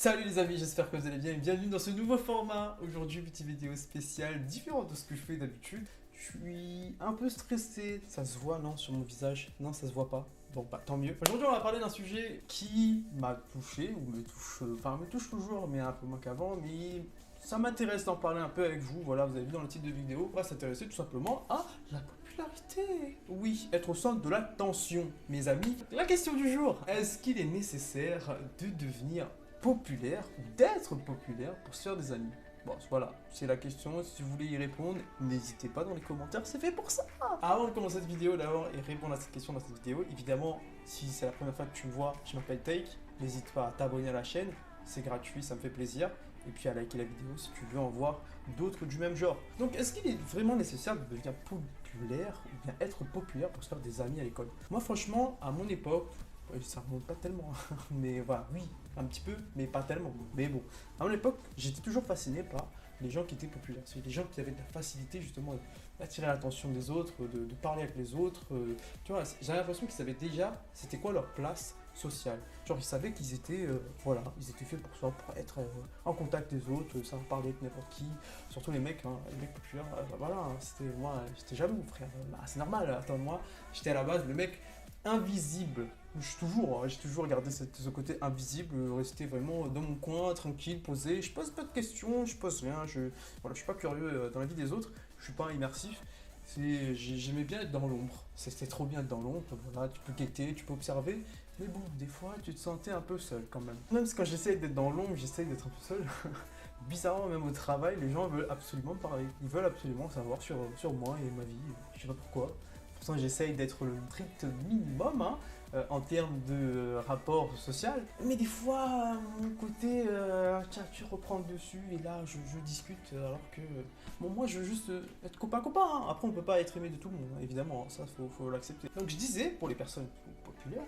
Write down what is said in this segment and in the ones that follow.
Salut les amis, j'espère que vous allez bien et bienvenue dans ce nouveau format. Aujourd'hui, petite vidéo spéciale, différente de ce que je fais d'habitude. Je suis un peu stressé, ça se voit non sur mon visage? Non, ça se voit pas. Bon bah tant mieux. Aujourd'hui, on va parler d'un sujet qui m'a touché, ou me touche, me touche toujours, mais un peu moins qu'avant, mais ça m'intéresse d'en parler un peu avec vous. Voilà, vous avez vu dans le titre de vidéo, on va s'intéresser tout simplement à la popularité. Oui, être au centre de l'attention, mes amis. La question du jour, est-ce qu'il est nécessaire de devenir populaire ou d'être populaire pour se faire des amis? Bon, voilà, c'est la question. Si vous voulez y répondre, n'hésitez pas dans les commentaires, c'est fait pour ça. Avant de commencer cette vidéo d'abord et répondre à cette question dans cette vidéo, évidemment, si c'est la première fois que tu me vois, je m'appelle Take, n'hésite pas à t'abonner à la chaîne, c'est gratuit, ça me fait plaisir. Et puis à liker la vidéo si tu veux en voir d'autres du même genre. Donc est-ce qu'il est vraiment nécessaire de devenir populaire ou bien être populaire pour se faire des amis à l'école? Moi franchement, à mon époque, ça remonte pas tellement, mais voilà, oui, un petit peu, mais pas tellement. Mais bon, à mon époque, j'étais toujours fasciné par les gens qui étaient populaires. C'est les gens qui avaient de la facilité justement d'attirer l'attention des autres, de parler avec les autres. Tu vois, j'ai l'impression qu'ils savaient déjà c'était quoi leur place sociale. Genre ils savaient qu'ils étaient, voilà, ils étaient faits pour ça, pour être en contact des autres, savoir parler avec n'importe qui. Surtout les mecs populaires, voilà, c'était moi, j'étais jaloux, frère. Bah, c'est normal, attends, moi, j'étais à la base le mec invisible. J'ai toujours gardé ce côté invisible, rester vraiment dans mon coin, tranquille, posé. Je pose pas de questions, je pose rien. Voilà, je suis pas curieux dans la vie des autres, je suis pas immersif. J'aimais bien être dans l'ombre. C'était trop bien être dans l'ombre. Voilà, tu peux guetter, tu peux observer. Mais bon, des fois, tu te sentais un peu seul quand même. Même si quand j'essaye d'être dans l'ombre, j'essaye d'être un peu seul. Bizarrement, même au travail, les gens veulent absolument parler. Ils veulent absolument savoir sur moi et ma vie. Je sais pas pourquoi. Pourtant, j'essaye d'être le strict minimum en termes de rapport social. Mais des fois, mon côté, tiens, tu reprends le dessus et là, je discute alors que, bon, moi, je veux juste être copain-copain. Après, on peut pas être aimé de tout le monde, hein, évidemment, ça, faut l'accepter. Donc, je disais, pour les personnes populaires,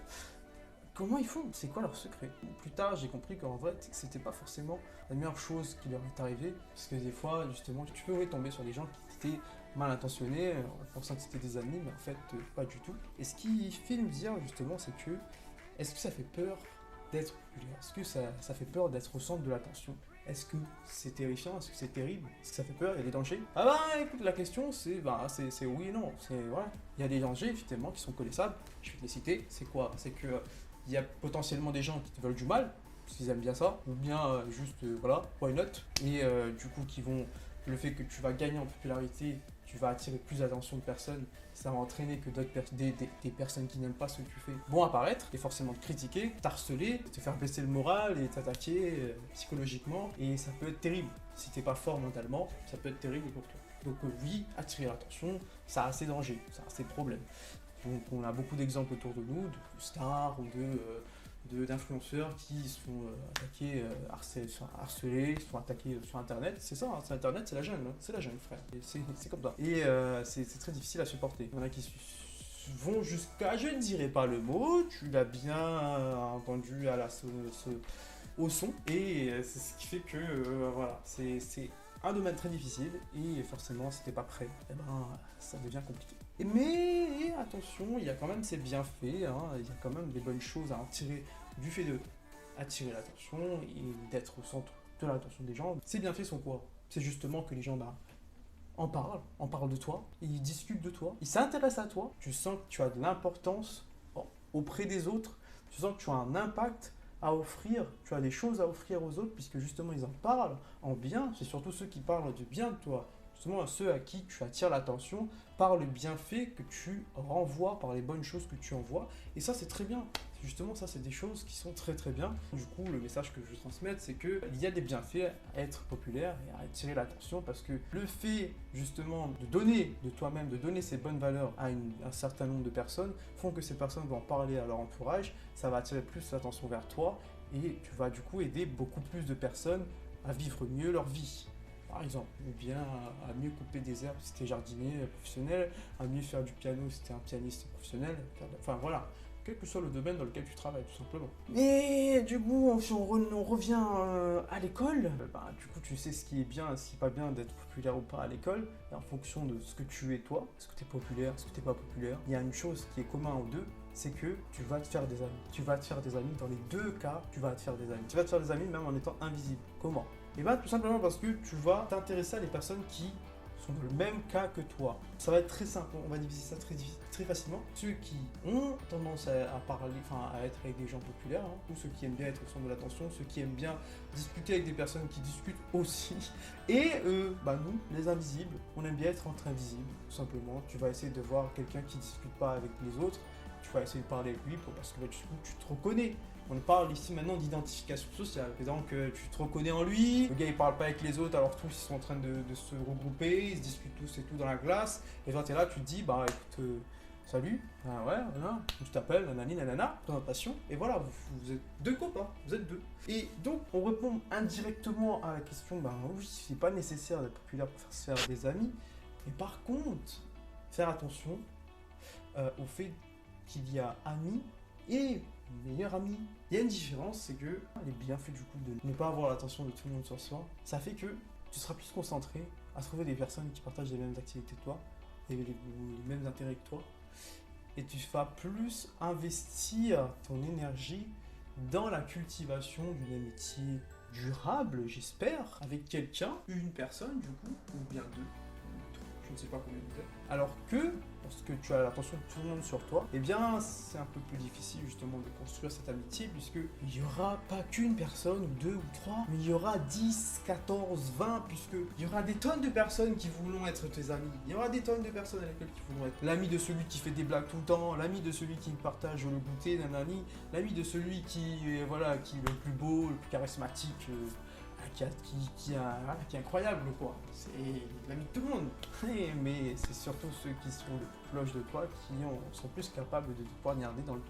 comment ils font? C'est quoi leur secret? Plus tard, j'ai compris qu'en vrai, c'était pas forcément la meilleure chose qui leur est arrivée. Parce que des fois, justement, tu peux tomber sur des gens qui étaient mal intentionnés, en pensant que c'était des amis, mais en fait, pas du tout. Et ce qui fait me dire, justement, c'est que, est-ce que ça fait peur d'être populaire? Est-ce que ça fait peur d'être au centre de l'attention? Est-ce que c'est terrifiant? Est-ce que c'est terrible? Est-ce que ça fait peur? Il y a des dangers? Ah bah écoute, la question c'est oui et non. Voilà. Il y a des dangers effectivement qui sont connaissables. Je vais te les citer. C'est quoi? C'est que il y a potentiellement des gens qui te veulent du mal, parce qu'ils aiment bien ça, ou bien juste, voilà, why not? Et du coup, le fait que tu vas gagner en popularité, tu vas attirer plus d'attention de personnes, ça va entraîner que des personnes qui n'aiment pas ce que tu fais vont apparaître, et forcément te critiquer, t'harceler, te faire baisser le moral et t'attaquer psychologiquement, et ça peut être terrible. Si t'es pas fort mentalement, ça peut être terrible pour toi. Donc oui, attirer l'attention, ça a ses dangers, ça a ses problèmes. Donc on a beaucoup d'exemples autour de nous, de stars ou d'influenceurs qui se font attaquer, harcelés, qui se font attaquer sur internet. C'est ça, hein, c'est internet, c'est la jungle, hein, c'est la jungle, frère. C'est comme ça. Et c'est très difficile à supporter. Il y en a qui vont jusqu'à, je ne dirais pas le mot, tu l'as bien entendu au son. Et c'est ce qui fait que voilà, c'est un domaine très difficile et forcément si t'es pas prêt, eh ben, ça devient compliqué. Mais attention, il y a quand même ses bienfaits, hein, il y a quand même des bonnes choses à en tirer du fait de attirer l'attention et d'être au centre de l'attention des gens. Ces bienfaits sont quoi? C'est justement que les gens en parlent de toi, ils discutent de toi, ils s'intéressent à toi, tu sens que tu as de l'importance auprès des autres, tu sens que tu as un impact à offrir, tu as des choses à offrir aux autres puisque justement ils en parlent en bien, c'est surtout ceux qui parlent du bien de toi, justement ceux à qui tu attires l'attention par le bienfait que tu renvoies, par les bonnes choses que tu envoies, et ça c'est très bien. Justement, ça, c'est des choses qui sont très très bien. Du coup, le message que je veux transmettre, c'est qu'il y a des bienfaits à être populaire et à attirer l'attention parce que le fait, justement, de donner de toi-même, de donner ces bonnes valeurs à un certain nombre de personnes, font que ces personnes vont en parler à leur entourage, ça va attirer plus l'attention vers toi et tu vas du coup aider beaucoup plus de personnes à vivre mieux leur vie. Par exemple, ou bien à mieux couper des herbes si tu es jardinier professionnel, à mieux faire du piano si tu es un pianiste professionnel, enfin voilà. Quel que soit le domaine dans lequel tu travailles, tout simplement. Mais du coup, si on revient à l'école, du coup, tu sais ce qui est bien, ce qui n'est pas bien d'être populaire ou pas à l'école, en fonction de ce que tu es toi. Est-ce que tu es populaire, est-ce que tu n'es pas populaire? Il y a une chose qui est commune aux deux, c'est que tu vas te faire des amis. Tu vas te faire des amis. Dans les deux cas, tu vas te faire des amis. Tu vas te faire des amis même en étant invisible. Comment? Et bien tout simplement parce que tu vas t'intéresser à des personnes qui sont dans le même cas que toi. Ça va être très simple, on va diviser ça très facilement. Ceux qui ont tendance à parler, enfin à être avec des gens populaires, hein, ou ceux qui aiment bien être au centre de l'attention, ceux qui aiment bien discuter avec des personnes qui discutent aussi. Et nous, les invisibles, on aime bien être entre invisibles, tout simplement. Tu vas essayer de voir quelqu'un qui ne discute pas avec les autres, tu vas essayer de parler avec lui parce que tu te reconnais. On parle ici maintenant d'identification sociale. Par exemple, que tu te reconnais en lui, le gars il parle pas avec les autres alors tous ils sont en train de se regrouper, ils se discutent tous et tout dans la classe. Et quand tu es là, tu te dis, bah écoute, salut, ah ouais, voilà, je t'appelle, nanani, nanana, présentation. Et voilà, vous êtes deux copains, vous êtes deux. Et donc, on répond indirectement à la question, bah oui, c'est pas nécessaire d'être populaire pour se faire des amis. Mais par contre, faire attention au fait qu'il y a amis et meilleur ami. Il y a une différence, c'est que les bienfaits du coup de ne pas avoir l'attention de tout le monde sur soi, ça fait que tu seras plus concentré à trouver des personnes qui partagent les mêmes activités que toi et les mêmes intérêts que toi. Et tu vas plus investir ton énergie dans la cultivation d'une amitié durable, j'espère, avec quelqu'un, une personne du coup, ou bien deux. Je ne sais pas combien vous êtes. Alors que, lorsque tu as l'attention de tout le monde sur toi, eh bien, c'est un peu plus difficile justement de construire cette amitié, puisque il n'y aura pas qu'une personne, ou deux, ou trois, mais il y aura 10, 14, 20, puisque il y aura des tonnes de personnes qui voudront être tes amis. Il y aura des tonnes de personnes avec lesquelles qui voudront être l'ami de celui qui fait des blagues tout le temps, l'ami de celui qui partage le goûter, nanani, l'ami de celui qui est le plus beau, le plus charismatique, qui est incroyable quoi. C'est l'ami de tout le monde. Mais c'est surtout ceux qui sont le plus proches de toi qui sont plus capables de te poignarder dans le dos.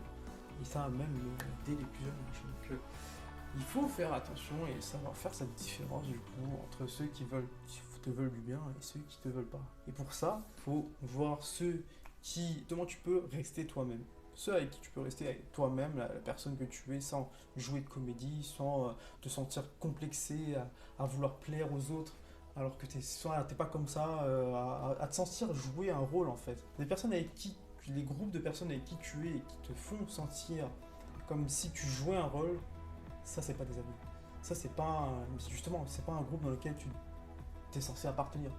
Et ça même dès les plus jeunes âges. Donc il faut faire attention et savoir faire cette différence du coup entre ceux qui te veulent du bien et ceux qui te veulent pas. Et pour ça, il faut voir ceux qui, comment tu peux rester toi-même. Ceux avec qui tu peux rester avec toi-même, la personne que tu es, sans jouer de comédie, sans te sentir complexé à vouloir plaire aux autres, alors que t'es pas comme ça, à te sentir jouer un rôle en fait. Les groupes de personnes avec qui tu es et qui te font sentir comme si tu jouais un rôle, ça c'est pas des amis. Ça c'est pas, justement, c'est pas un groupe dans lequel tu es censé appartenir.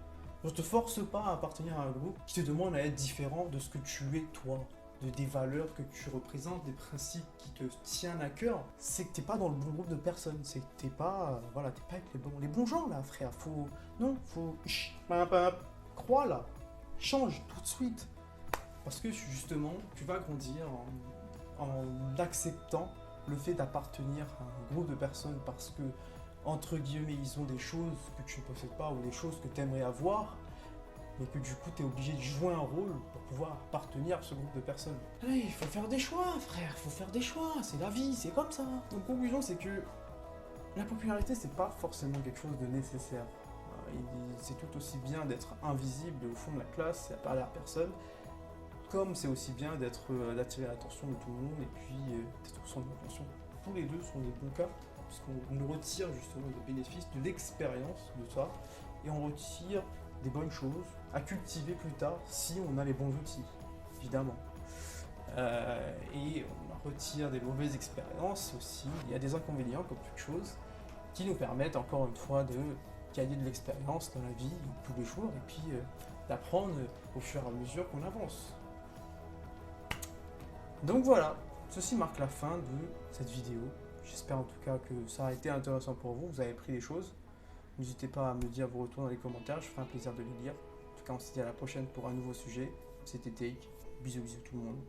Ne te force pas à appartenir à un groupe qui te demande à être différent de ce que tu es toi. Des valeurs que tu représentes, des principes qui te tiennent à cœur, c'est que t'es pas dans le bon groupe de personnes, c'est que t'es pas avec les bons gens là, frère. Crois là, change tout de suite, parce que justement, tu vas grandir en acceptant le fait d'appartenir à un groupe de personnes parce que entre guillemets ils ont des choses que tu ne possèdes pas ou des choses que tu aimerais avoir. Mais que du coup, tu es obligé de jouer un rôle pour pouvoir appartenir à ce groupe de personnes. Allez, il faut faire des choix, frère, il faut faire des choix, c'est la vie, c'est comme ça. Donc, conclusion, c'est que la popularité, c'est pas forcément quelque chose de nécessaire. C'est tout aussi bien d'être invisible au fond de la classe et à parler à personne, comme c'est aussi bien d'attirer l'attention de tout le monde et puis d'être au centre de l'attention. Tous les deux sont des bons cas, puisqu'on nous retire justement des bénéfices, de l'expérience de ça, et on retire des bonnes choses à cultiver plus tard si on a les bons outils, évidemment. Et on retire des mauvaises expériences aussi. Il y a des inconvénients comme toute chose qui nous permettent encore une fois de gagner de l'expérience dans la vie tous les jours et puis d'apprendre au fur et à mesure qu'on avance. Donc voilà, ceci marque la fin de cette vidéo. J'espère en tout cas que ça a été intéressant pour vous, vous avez appris des choses. N'hésitez pas à me dire vos retours dans les commentaires, je ferai un plaisir de les lire. En tout cas, on se dit à la prochaine pour un nouveau sujet. C'était Take. Bisous tout le monde.